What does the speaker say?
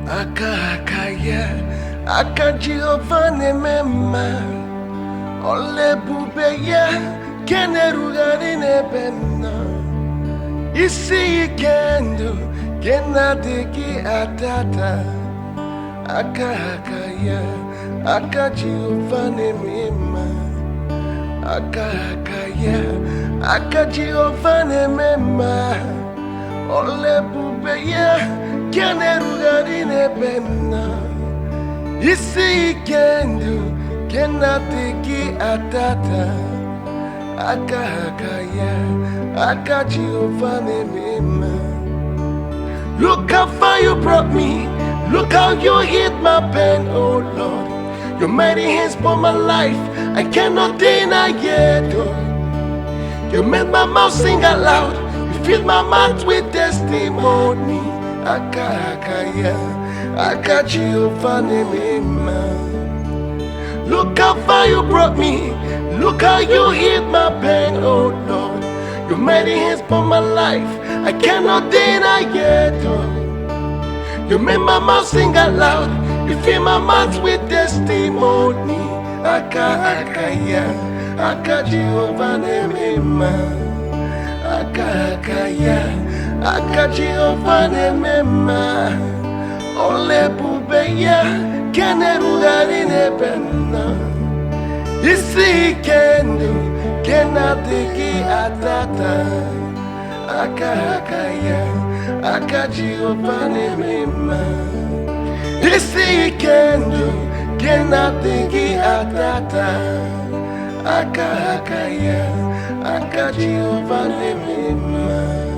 Akakaya, Akajiovane mema, Ole bubeya, Kenerugarine benna. Isi kendo, Kenadiki atata. Akakaya, Akajiovane mema, Akakaya, Akajiovane mema, Ole bubeya, Kenerugarine benna. Isi kendo, Kenadiki atata. Akakaya, Akajiovane mema. Look how far you brought me. Look how you hit my pain, oh Lord. Your mighty hands for my life, I cannot deny it. Oh. You made my mouth sing aloud. You filled my mouth with testimony. Akakaya, Akajiovane mema. Look how far you brought me. Look how you hit my pain, oh Lord. Your mighty hands for my life, I cannot deny it. Oh. You made my mouth sing aloud. You fill my mouth with testimony. Akakaya, Akajiovane mema. Akakaya, Akajiovane mema. Ole bubeya, Kenerugarine benna. Isi kendo, Kenadiki atata. Akakaya, Akajiovane mema. Isi kendo, Kenadiki atata. Akakaya, Akajiovane mema.